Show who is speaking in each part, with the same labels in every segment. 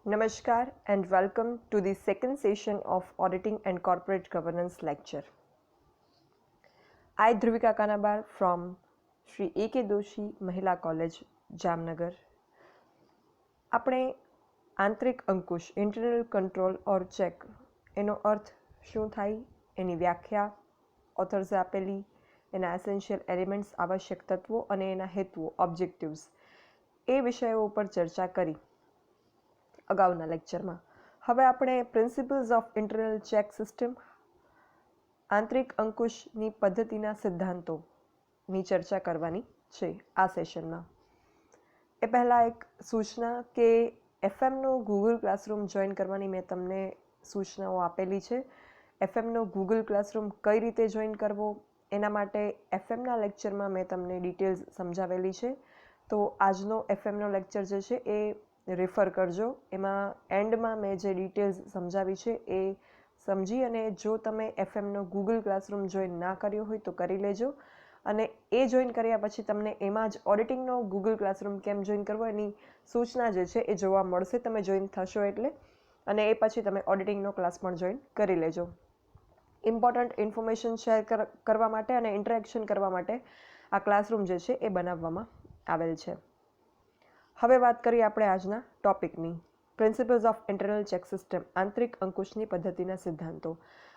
Speaker 1: Namaskar and welcome to the second session of Auditing and Corporate Governance lecture. I, Dhruvika Kanabar from Sri AKDMC Mahila College, Jamnagar. આપણે આંતરિક અંકુશ internal control ઓર check એનો અર્થ શું થાય, એની વ્યાખ્યા, ઓથર્સે આપેલી, એના essential elements આવશ્યક તત્વો અને એના હેતુઓ ઓબ્જેક્ટિવ્સ એ વિષયો ઉપર ચર્ચા કરી અગાઉના લેક્ચરમાં. હવે આપણે principles of internal check system આંતરિક અંકુશની પદ્ધતિના સિદ્ધાંતોની ચર્ચા કરવાની છે આ સેશનમાં. એ પહેલાં એક સૂચના કે એફએમનો ગૂગલ ક્લાસરૂમ જોઈન કરવાની મેં તમને સૂચનાઓ આપેલી છે. એફએમનો ગૂગલ ક્લાસરૂમ કઈ રીતે જોઈન કરવો એના માટે એફએમના લેક્ચરમાં મેં તમને ડિટેલ્સ સમજાવેલી છે. તો આજનો એફએમનો લેક્ચર જે છે એ રેફર કરજો. એમાં એન્ડમાં મેં જે ડિટેલ્સ સમજાવી છે એ સમજી અને જો તમે એફએમનો ગૂગલ ક્લાસરૂમ જોઈન ના કર્યો હોય તો કરી લેજો. અને એ જોઈન કર્યા પછી તમને એમાં જ ઓડિટિંગનો ગૂગલ ક્લાસરૂમ કેમ જોઈન કરવો એની સૂચના જે છે એ જોવા મળશે તમે જોઈન થશો એટલે. અને એ પછી તમે ઓડિટિંગનો ક્લાસ પણ જોઈન કરી લેજો. ઇમ્પોર્ટન્ટ ઇન્ફોર્મેશન શેર કરવા માટે અને ઇન્ટરેક્શન કરવા માટે આ ક્લાસરૂમ જે છે એ બનાવવામાં આવેલ છે. હવે વાત કરીએ આપણે આજના ટોપિકની. Principles of internal check system આંતરિક અંકુશની પદ્ધતિના સિદ્ધાંતો.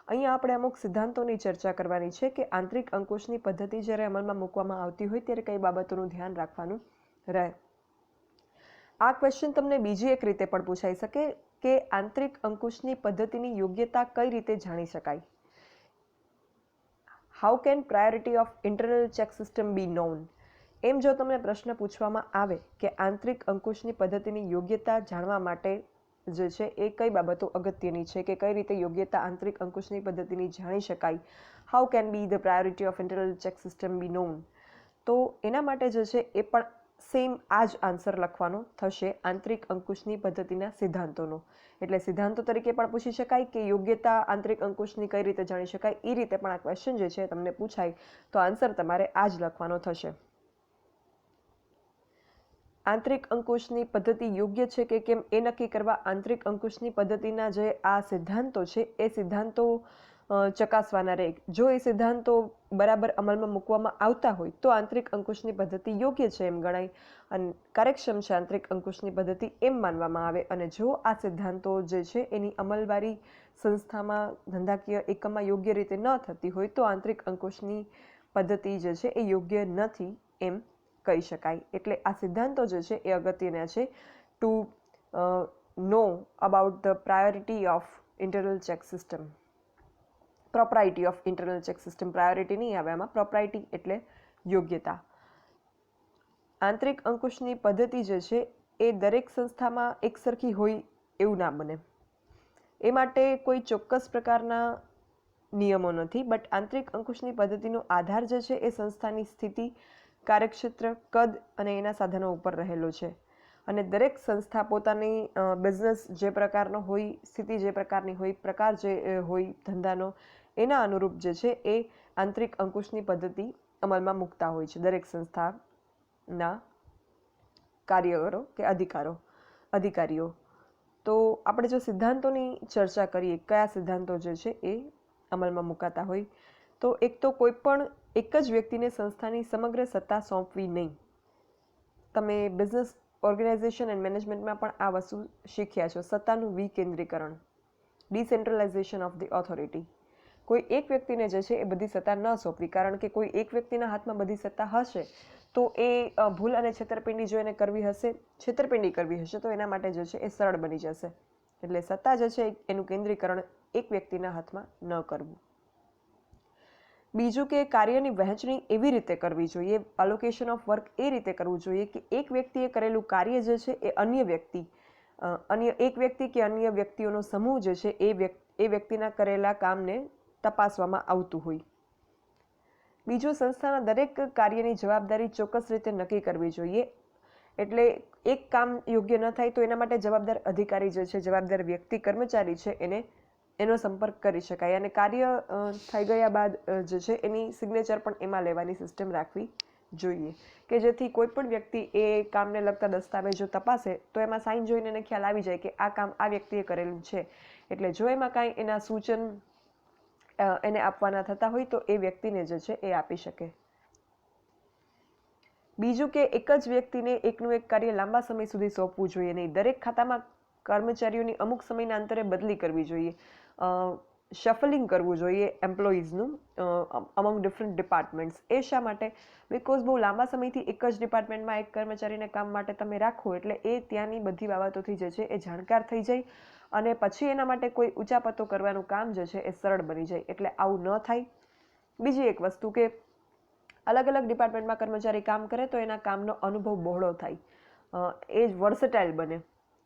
Speaker 1: અહીંયા આપણે અમુક સિદ્ધાંતોની ચર્ચા કરવાની છે કે આંતરિક અંકુશની પદ્ધતિ જ્યારે અમલમાં મૂકવામાં આવતી હોય ત્યારે કઈ બાબતોનું ધ્યાન રાખવાનું રહે. આ ક્વેશ્ચન તમને બીજી એક રીતે પણ પૂછાઈ શકે કે આંતરિક અંકુશની પદ્ધતિની યોગ્યતા કઈ રીતે જાણી શકાય. How can priority of internal check system be known. એમ જો તમને પ્રશ્ન પૂછવામાં આવે કે આંતરિક અંકુશની પદ્ધતિની યોગ્યતા જાણવા માટે જે છે એ કઈ બાબતો અગત્યની છે કે કઈ રીતે યોગ્યતા આંતરિક અંકુશની પદ્ધતિની જાણી શકાય, how can be the priority of internal check system be known. તો એના માટે જે છે એ પણ સેમ આ જ આન્સર લખવાનો થશે આંતરિક અંકુશની પદ્ધતિના સિદ્ધાંતોનો. એટલે સિદ્ધાંતો તરીકે પણ પૂછી શકાય કે યોગ્યતા આંતરિક અંકુશની કઈ રીતે જાણી શકાય એ રીતે પણ આ ક્વેશ્ચન જે છે તમને પૂછાય તો આન્સર તમારે આ જ લખવાનો થશે. આંતરિક અંકુશની પદ્ધતિ યોગ્ય છે કે કેમ એ નક્કી કરવા આંતરિક અંકુશની પદ્ધતિના જે આ સિદ્ધાંતો છે એ સિદ્ધાંતો ચકાસવાના રહે. જો એ સિદ્ધાંતો બરાબર અમલમાં મૂકવામાં આવતા હોય તો આંતરિક અંકુશની પદ્ધતિ યોગ્ય છે એમ ગણાય અને કાર્યક્ષમ છે આંતરિક અંકુશની પદ્ધતિ એમ માનવામાં આવે. અને જો આ સિદ્ધાંતો જે છે એની અમલવારી સંસ્થામાં ધંધાકીય એકમમાં યોગ્ય રીતે ન થતી હોય તો આંતરિક અંકુશની પદ્ધતિ જે છે એ યોગ્ય નથી એમ કહી શકાય. એટલે આ સિદ્ધાંતો જે છે એ અગત્યના છે to know about the priority of internal check system. Propriety of internal check system, priority નહીં આવે આમાં, પ્રોપરાઇટી એટલે યોગ્યતા. આંતરિક અંકુશની પદ્ધતિ જે છે એ દરેક સંસ્થામાં એકસરખી હોય એવું ના બને. એ માટે કોઈ ચોક્કસ પ્રકારના નિયમો નથી, બટ આંતરિક અંકુશની પદ્ધતિનો આધાર જે છે એ સંસ્થાની સ્થિતિ, કાર્યક્ષેત્ર, કદ અને એના સાધનો ઉપર રહેલો છે. અને દરેક સંસ્થા પોતાની બિઝનેસ જે પ્રકારનો હોય, સ્થિતિ જે પ્રકારની હોય, પ્રકાર જે હોય ધંધાનો, એના અનુરૂપ જે છે એ આંતરિક અંકુશની પદ્ધતિ અમલમાં મૂકતા હોય છે દરેક સંસ્થાના કાર્યકરો કે અધિકારીઓ. તો આપણે જો સિદ્ધાંતોની ચર્ચા કરીએ કયા સિદ્ધાંતો જે છે એ અમલમાં મુકાતા હોય તો એક તો કોઈ પણ એક જ વ્યક્તિને સંસ્થાની સમગ્ર સત્તા સોંપવી નહીં. તમે બિઝનેસ ઓર્ગેનાઇઝેશન એન્ડ મેનેજમેન્ટમાં પણ આ વસ્તુ શીખ્યા છો. સત્તાનું વિકેન્દ્રીકરણ, ડિસેન્ટ્રલાઇઝેશન ઓફ ધી ઓથોરિટી. કોઈ એક વ્યક્તિને જે છે એ બધી સત્તા ન સોંપવી, કારણ કે કોઈ એક વ્યક્તિના હાથમાં બધી સત્તા હશે તો એ ભૂલ અને છેતરપિંડી જો એને કરવી હશે, છેતરપિંડી કરવી હશે તો એના માટે જે છે એ સરળ બની જશે. એટલે સત્તા જે છે એનું કેન્દ્રીકરણ એક વ્યક્તિના હાથમાં ન કરવું. બીજું કે કાર્યની વહેંચણી એવી રીતે કરવી જોઈએ, અલોકેશન ઓફ વર્ક એ રીતે કરવું જોઈએ કે એક વ્યક્તિએ કરેલું કાર્ય જે છે એ એક વ્યક્તિ કે અન્ય વ્યક્તિઓનો સમૂહ જે છે એ વ્યક્તિના કરેલા કામને તપાસવામાં આવતું હોય. બીજું, સંસ્થાના દરેક કાર્યની જવાબદારી ચોક્કસ રીતે નક્કી કરવી જોઈએ. એટલે એક કામ યોગ્ય ન થાય તો એના માટે જવાબદાર અધિકારી જે છે, જવાબદાર વ્યક્તિ, કર્મચારી છે એનો સંપર્ક કરી શકાય. અને કાર્ય થઈ ગયા બાદ જે છે એની સિગ્નેચર પણ એમાં લેવાની સિસ્ટમ રાખવી જોઈએ કે જેથી કોઈ પણ વ્યક્તિ એ કામને લગતા દસ્તાવેજો તપાસે તો એમાં સાઇન જોઈને એને ખ્યાલ આવી જાય કે આ કામ આ વ્યક્તિએ કરેલું છે. એટલે જો એમાં કાંઈ એના સૂચન એને આપવાના થતા હોય તો એ વ્યક્તિને જે છે એ આપી શકે. બીજું કે એક જ વ્યક્તિને એકનું એક કાર્ય લાંબા સમય સુધી સોંપવું જોઈએ નહીં. દરેક ખાતામાં કર્મચારીઓની અમુક સમયના અંતરે બદલી કરવી જોઈએ. શફલિંગ કરવું જોઈએ એમ્પ્લોઈઝનું અમંગ ડિફરન્ટ ડિપાર્ટમેન્ટ્સ. એ શા માટે? બિકોઝ બહુ લાંબા સમયથી એક જ ડિપાર્ટમેન્ટમાં એક કર્મચારીને કામ માટે તમે રાખો એટલે એ ત્યાંની બધી બાબતોથી જે છે એ જાણકાર થઈ જાય અને પછી એના માટે કોઈ ઉચાપતો કરવાનું કામ જે છે એ સરળ બની જાય. એટલે આવું ન થાય. બીજી એક વસ્તુ કે અલગ અલગ ડિપાર્ટમેન્ટમાં કર્મચારી કામ કરે તો એના કામનો અનુભવ બહોળો થાય, એ જ વર્સટાઇલ બને.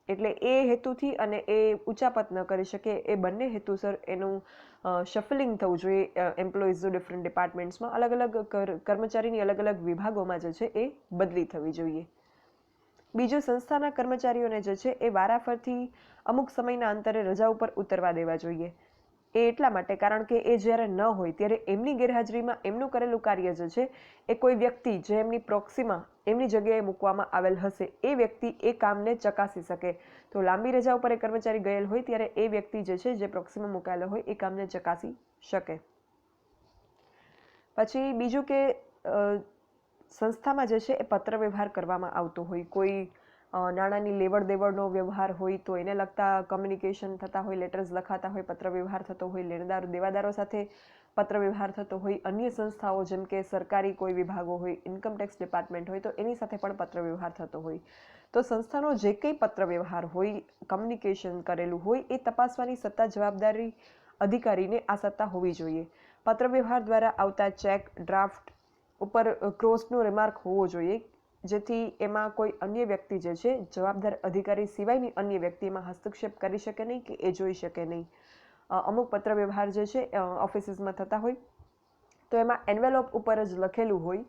Speaker 1: એટલે એ હેતુથી અને એ ઉચાપત ન કરી શકે એ બંને હેતુસર એનું શફલિંગ થવું જોઈએ એમ્પ્લોઈઝ ડિફરન્ટ ડિપાર્ટમેન્ટ્સમાં. અલગ અલગ કર્મચારીની અલગ અલગ વિભાગોમાં જે છે એ બદલી થવી જોઈએ. બીજું, સંસ્થાના કર્મચારીઓને જે છે એ વારાફરથી અમુક સમયના અંતરે રજા ઉપર ઉતરવા દેવા જોઈએ. એ એટલા માટે કારણ કે એ જ્યારે ન હોય ત્યારે એમની ગેરહાજરીમાં એમનું કરેલું કાર્ય જે છે એ કોઈ વ્યક્તિ જે એમની પ્રોક્સીમાં એમની જગ્યાએ મૂકવામાં આવેલ હશે એ વ્યક્તિ એ કામને ચકાસી શકે. તો લાંબી રજા ઉપર એ કર્મચારી ગયેલ હોય ત્યારે એ વ્યક્તિ જે છે જે પ્રોક્સીમાં મુકાયેલો હોય એ કામને ચકાસી શકે. પછી બીજું કે સંસ્થામાં જે છે એ પત્ર વ્યવહાર કરવામાં આવતો હોય, કોઈ નાણાંની લેવડ દેવડનો વ્યવહાર હોય તો એને લગતા કમ્યુનિકેશન થતા હોય, લેટર્સ લખાતા હોય, પત્ર વ્યવહાર થતો હોય, લેણદાર દેવાદારો સાથે પત્ર વ્યવહાર થતો હોય, અન્ય સંસ્થાઓ જેમ કે સરકારી કોઈ વિભાગો હોય, ઇન્કમટેક્સ ડિપાર્ટમેન્ટ હોય તો એની સાથે પણ પત્ર વ્યવહાર થતો હોય. તો સંસ્થાનો જે કંઈ પત્ર વ્યવહાર હોય, કમ્યુનિકેશન કરેલું હોય એ તપાસવાની સત્તા જવાબદારી અધિકારીને આ સત્તા હોવી જોઈએ. પત્ર વ્યવહાર દ્વારા આવતા ચેક, ડ્રાફ્ટ ઉપર ક્રોસનો રિમાર્ક હોવો જોઈએ જેથી એમાં કોઈ અન્ય વ્યક્તિ જે છે જવાબદાર અધિકારી સિવાયની અન્ય વ્યક્તિ એમાં હસ્તક્ષેપ કરી શકે નહીં કે એ જોઈ શકે નહીં. અમુક પત્ર વ્યવહાર જે છે ઓફિસીસમાં થતા હોય તો એમાં એન્વેલોપ ઉપર જ લખેલું હોય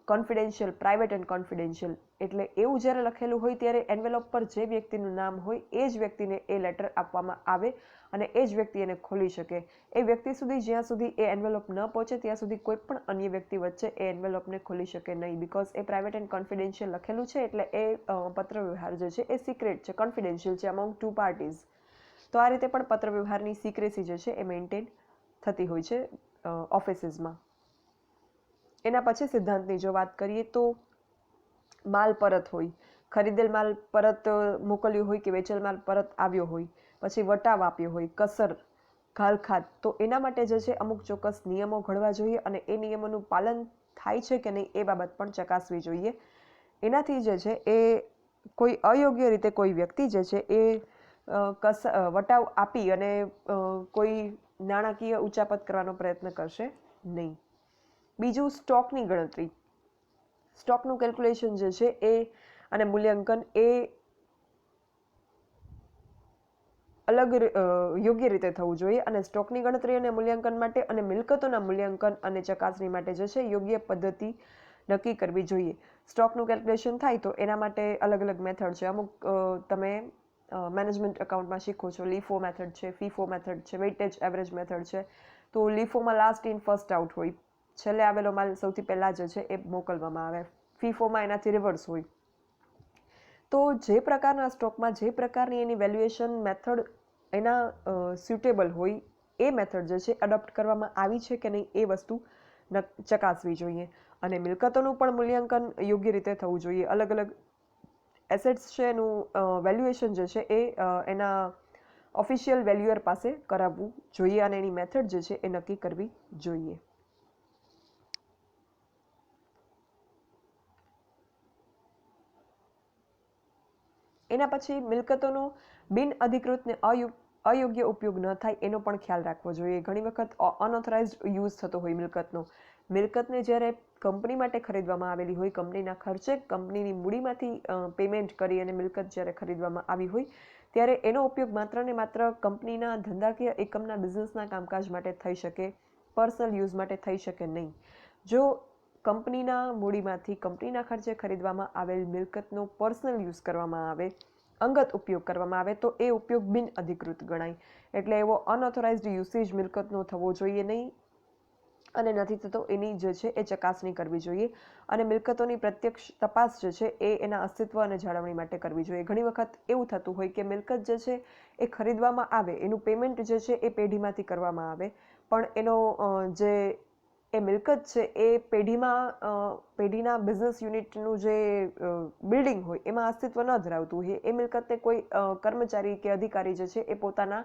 Speaker 1: કોન્ફિડેન્શિયલ, પ્રાઇવેટ એન્ડ કોન્ફિડેન્શિયલ. એટલે એવું જ્યારે લખેલું હોય ત્યારે એન્વેલોપ પર જે વ્યક્તિનું નામ હોય એ જ વ્યક્તિને એ લેટર આપવામાં આવે અને એ જ વ્યક્તિ એને ખોલી શકે. એ વ્યક્તિ સુધી જ્યાં સુધી એ એન્વેલોપ ન પહોંચે ત્યાં સુધી કોઈ પણ અન્ય વ્યક્તિ વચ્ચે એ એન્વેલોપને ખોલી શકે નહીં. Because A private and confidential લખેલું છે એટલે એ પત્ર વ્યવહાર જે છે એ સિક્રેટ છે, કોન્ફિડેન્શિયલ છે અમોંગ ટુ પાર્ટીઝ. તો આ રીતે પણ પત્ર વ્યવહારની સિક્રેસી જે છે એ મેન્ટેન થતી હોય છે ઓફિસીસમાં. એના પછી સિદ્ધાંતની જો વાત કરીએ તો માલ પરત હોય, ખરીદેલ માલ પરત મોકલ્યો હોય કે વેચેલ માલ પરત આવ્યો હોય, પછી વટાવ આપ્યો હોય, કસર, ઘાલખાત, તો એના માટે જે છે અમુક ચોક્કસ નિયમો ઘડવા જોઈએ અને એ નિયમોનું પાલન થાય છે કે નહીં એ બાબત પણ ચકાસવી જોઈએ. એનાથી જે છે એ કોઈ અયોગ્ય રીતે કોઈ વ્યક્તિ જે છે એ વટાવ આપી અને કોઈ નાણાકીય ઉચાપત કરવાનો પ્રયત્ન કરશે નહીં. બીજું, સ્ટોકની ગણતરી, સ્ટોકનું કેલ્ક્યુલેશન જે છે એ અને મૂલ્યાંકન એ અલગ યોગ્ય રીતે થવું જોઈએ અને સ્ટોકની ગણતરી અને મૂલ્યાંકન માટે અને મિલકતોના મૂલ્યાંકન અને ચકાસણી માટે જે છે યોગ્ય પદ્ધતિ નક્કી કરવી જોઈએ. સ્ટોકનું કેલ્ક્યુલેશન થાય તો એના માટે અલગ અલગ મેથડ છે. અમુક તમે મેનેજમેન્ટ એકાઉન્ટમાં શીખો છો, લીફો મેથડ છે, ફીફો મેથડ છે, વેઇટેજ એવરેજ મેથડ છે. તો લીફોમાં લાસ્ટ ઇન ફર્સ્ટ આઉટ હોય, છેલ્લે આવેલો માલ સૌથી પહેલાં જે છે એ મોકલવામાં આવે. ફીફોમાં એનાથી રિવર્સ હોય. તો જે પ્રકારના સ્ટોકમાં જે પ્રકારની એની વેલ્યુએશન મેથડ એના સ્યુટેબલ હોય એ મેથડ જે છે એડોપ્ટ કરવામાં આવી છે કે નહીં એ વસ્તુ ચકાસવી જોઈએ. અને મિલકતોનું પણ મૂલ્યાંકન યોગ્ય રીતે થવું જોઈએ. અલગ અલગ એસેટ્સ છે એનું વેલ્યુએશન જે છે એ એના ઓફિશિયલ વેલ્યુઅર પાસે કરાવવું જોઈએ અને એની મેથડ જે છે એ નક્કી કરવી જોઈએ. એના પછી મિલકતોનો બિન અધિકૃત ને અયોગ્ય ઉપયોગ ન થાય એનો પણ ખ્યાલ રાખવો જોઈએ. ઘણી વખત અનઓથોરાઇઝ્ડ યુઝ થતો હોય મિલકતનો. મિલકતને જ્યારે કંપની માટે ખરીદવામાં આવેલી હોય, કંપનીના ખર્ચે કંપનીની મૂડીમાંથી પેમેન્ટ કરી અને મિલકત જ્યારે ખરીદવામાં આવી હોય ત્યારે એનો ઉપયોગ માત્ર ને માત્ર કંપનીના ધંધાકીય એકમના બિઝનેસના કામકાજ માટે થઈ શકે, પર્સનલ યુઝ માટે થઈ શકે નહીં. જો કંપનીના મૂડીમાંથી કંપનીના ખર્ચે ખરીદવામાં આવેલ મિલકતનો પર્સનલ યુઝ કરવામાં આવે, અંગત ઉપયોગ કરવામાં આવે તો એ ઉપયોગ બિન અધિકૃત ગણાય. એટલે એવો અનઓથોરાઇઝ્ડ યુસેજ મિલકતનો થવો જોઈએ નહીં. અને નથી થતો એની જે છે એ ચકાસણી કરવી જોઈએ. અને મિલકતોની પ્રત્યક્ષ તપાસ જે છે એ એના અસ્તિત્વ અને જાળવણી માટે કરવી જોઈએ. ઘણી વખત એવું થતું હોય કે મિલકત જે છે એ ખરીદવામાં આવે, એનું પેમેન્ટ જે છે એ પેઢીમાંથી કરવામાં આવે, પણ એનો જે એ મિલકત છે એ પેઢીના બિઝનેસ યુનિટનું જે બિલ્ડિંગ હોય એમાં અસ્તિત્વ ન ધરાવતું હોય. એ મિલકતને કોઈ કર્મચારી કે અધિકારી જે છે એ પોતાના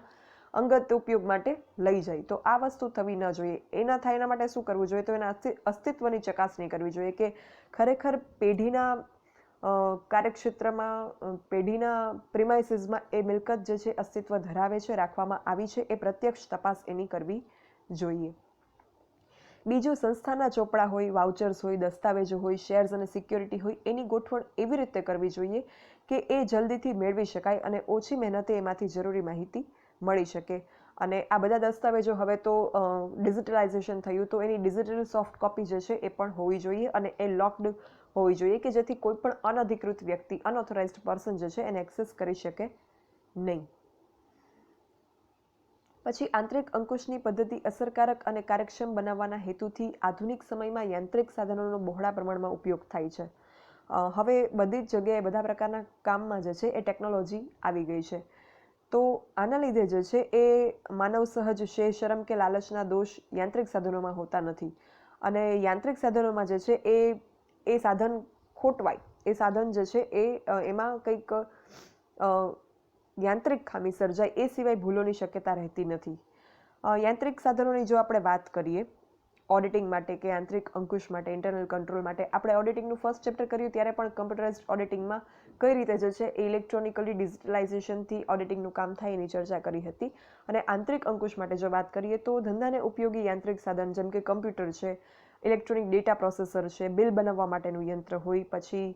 Speaker 1: અંગત ઉપયોગ માટે લઈ જાય. તો આ વસ્તુ થવી ન જોઈએ. એના થાય એના માટે શું કરવું જોઈએ? તો એના અસ્તિત્વની ચકાસણી કરવી જોઈએ કે ખરેખર પેઢીના કાર્યક્ષેત્રમાં, પેઢીના પ્રિમાઇસીસમાં એ મિલકત જે છે અસ્તિત્વ ધરાવે છે, રાખવામાં આવી છે, એ પ્રત્યક્ષ તપાસ એની કરવી જોઈએ. બીજું, સંસ્થાના ચોપડા હોય, વાઉચર્સ હોય, દસ્તાવેજો હોય, શેર્સ અને સિક્યોરિટી હોય, એની ગોઠવણ એવી રીતે કરવી જોઈએ કે એ જલ્દીથી મેળવી શકાય અને ઓછી મહેનતે એમાંથી જરૂરી માહિતી મળી શકે. અને આ બધા દસ્તાવેજો હવે તો ડિજિટલાઇઝેશન થયું, તો એની ડિજિટલ સોફ્ટ કોપી જે છે એ પણ હોવી જોઈએ અને એ લોકડ હોવી જોઈએ કે જેથી કોઈ પણ અનધિકૃત વ્યક્તિ, અનઓથોરાઇઝ્ડ પર્સન જે છે એને એક્સેસ કરી શકે નહીં. પછી આંતરિક અંકુશની પદ્ધતિ અસરકારક અને કાર્યક્ષમ બનાવવાના હેતુથી આધુનિક સમયમાં યાંત્રિક સાધનોનો બહોળા પ્રમાણમાં ઉપયોગ થાય છે. હવે બધી જ જગ્યાએ બધા પ્રકારના કામમાં જે છે એ ટેકનોલોજી આવી ગઈ છે. તો આના લીધે જે છે એ માનવ સહજ શરમ કે લાલચના દોષ યાંત્રિક સાધનોમાં હોતા નથી. અને યાંત્રિક સાધનોમાં જે છે એ સાધન ખોટવાય, એ સાધન જે છે એમાં કંઈક યાંત્રિક ખામી સર્જાય એ સિવાય ભૂલોની શક્યતા રહેતી નથી. યાંત્રિક સાધનોની જો આપણે વાત કરીએ ઓડિટિંગ માટે કે યાંત્રિક અંકુશ માટે, ઇન્ટરનલ કંટ્રોલ માટે, આપણે ઓડિટિંગનું ફર્સ્ટ ચેપ્ટર કર્યું ત્યારે પણ કમ્પ્યુટરાઇઝ્ડ ઓડિટિંગમાં કઈ રીતે જે છે એ ઇલેક્ટ્રોનિકલી ડિજિટલાઇઝેશનથી ઓડિટિંગનું કામ થાય એની ચર્ચા કરી હતી. અને આંતરિક અંકુશ માટે જો વાત કરીએ તો ધંધાને ઉપયોગી યાંત્રિક સાધન જેમ કે કમ્પ્યુટર છે, ઇલેક્ટ્રોનિક ડેટા પ્રોસેસર છે, બિલ બનાવવા માટેનું યંત્ર હોય, પછી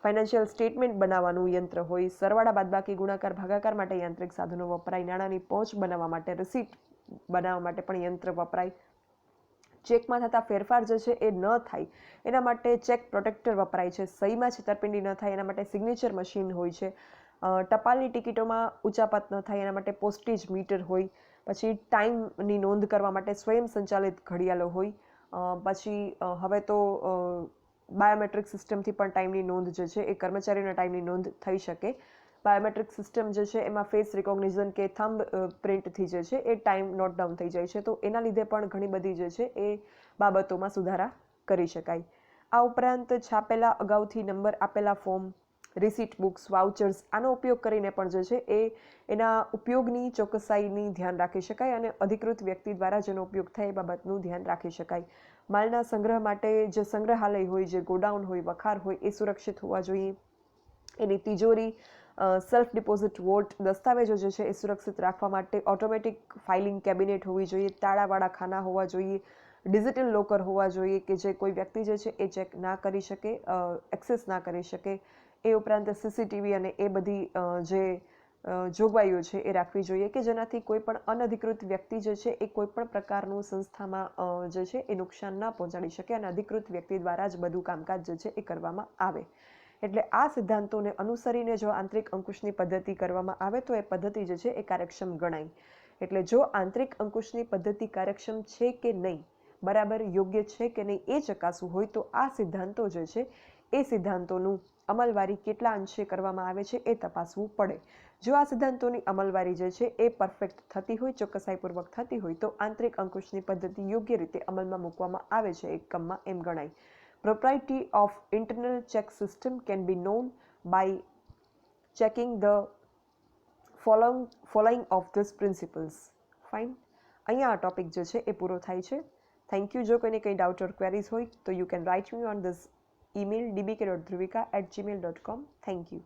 Speaker 1: ફાઇનાન્શિયલ સ્ટેટમેન્ટ બનાવવાનું યંત્ર હોય, સરવાળા બાદબાકી ગુણાકાર ભાગાકાર માટે યાંત્રિક સાધનો વપરાય, નાણાંની પહોંચ બનાવવા માટે, રિસીટ બનાવવા માટે પણ યંત્ર વપરાય, ચેકમાં થતા ફેરફાર જે છે એ ન થાય એના માટે ચેક પ્રોટેક્ટર વપરાય છે, સહીમાં છેતરપિંડી ન થાય એના માટે સિગ્નેચર મશીન હોય છે, ટપાલની ટિકિટોમાં ઉચાપત ન થાય એના માટે પોસ્ટેજ મીટર હોય, પછી ટાઈમની નોંધ કરવા માટે સ્વયં સંચાલિત ઘડિયાળો હોય, પછી હવે તો બાયોમેટ્રિક સિસ્ટમથી પણ ટાઈમની નોંધ જે છે એ કર્મચારીઓના ટાઈમની નોંધ થઈ શકે. બાયોમેટ્રિક સિસ્ટમ જે છે એમાં ફેસ રિકોગ્નિશન કે થંબ પ્રિન્ટથી જે છે એ ટાઈમ નોટ ડાઉન થઈ જાય છે. તો એના લીધે પણ ઘણી બધી જે છે એ બાબતોમાં સુધારા કરી શકાય. આ ઉપરાંત છાપેલા અગાઉથી નંબર આપેલા ફોર્મ, રિસીટ બુક્સ, વાઉચર્સ, આનો ઉપયોગ કરીને પણ જે છે એ એના ઉપયોગની ચોકસાઈની ધ્યાન રાખી શકાય અને અધિકૃત વ્યક્તિ દ્વારા જેનો ઉપયોગ થાય એ બાબતનું ધ્યાન રાખી શકાય. માલના સંગ્રહ માટે જે સંગ્રહાલય હોય, જે ગોડાઉન હોય, વખાર હોય, એ સુરક્ષિત હોવા જોઈએ. એની તિજોરી, સેલ્ફ ડિપોઝિટ વોલ્ટ, દસ્તાવેજો જે છે એ સુરક્ષિત રાખવા માટે ઓટોમેટિક ફાઇલિંગ કેબિનેટ હોવી જોઈએ, તાળાવાળા ખાના હોવા જોઈએ, ડિજિટલ લોકર હોવા જોઈએ કે જે કોઈ વ્યક્તિ જે છે એ ચેક ના કરી શકે, એક્સેસ ના કરી શકે. એ ઉપરાંત સીસીટીવી અને એ બધી જે જોગવાઈઓ છે એ રાખવી જોઈએ કે જેનાથી કોઈ પણ અનધિકૃત વ્યક્તિ જે છે એ કોઈ પણ પ્રકારનું સંસ્થામાં જે છે એ નુકસાન ના પહોંચાડી શકે અને અધિકૃત વ્યક્તિ દ્વારા જ બધું કામકાજ જે છે એ કરવામાં આવે. એટલે આ સિદ્ધાંતોને અનુસરીને જો આંતરિક અંકુશની પદ્ધતિ કરવામાં આવે તો એ પદ્ધતિ જે છે એ કાર્યક્ષમ ગણાય. એટલે જો આંતરિક અંકુશની પદ્ધતિ કાર્યક્ષમ છે કે નહીં, બરાબર યોગ્ય છે કે નહીં એ ચકાસવું હોય તો આ સિદ્ધાંતો જે છે એ સિદ્ધાંતોનું અમલવારી કેટલા અંશે કરવામાં આવે છે એ તપાસવું પડે. જો આ સિદ્ધાંતોની અમલવારી જે છે એ પરફેક્ટ થતી હોય, ચોકસાઈપૂર્વક થતી હોય તો આંતરિક અંકુશની પદ્ધતિ યોગ્ય રીતે અમલમાં મૂકવામાં આવે છે એકમમાં એમ ગણાય. Propriety of internal check system can be known by checking the following of these principles. Fine. અહીંયા આ ટોપિક જે છે એ પૂરો થાય છે. Thank you. જો કોઈને કંઈ ડાઉટ ઓર ક્વેરીઝ હોય તો you can write me on this email dbk.dhruvika@gmail.com. Thank you.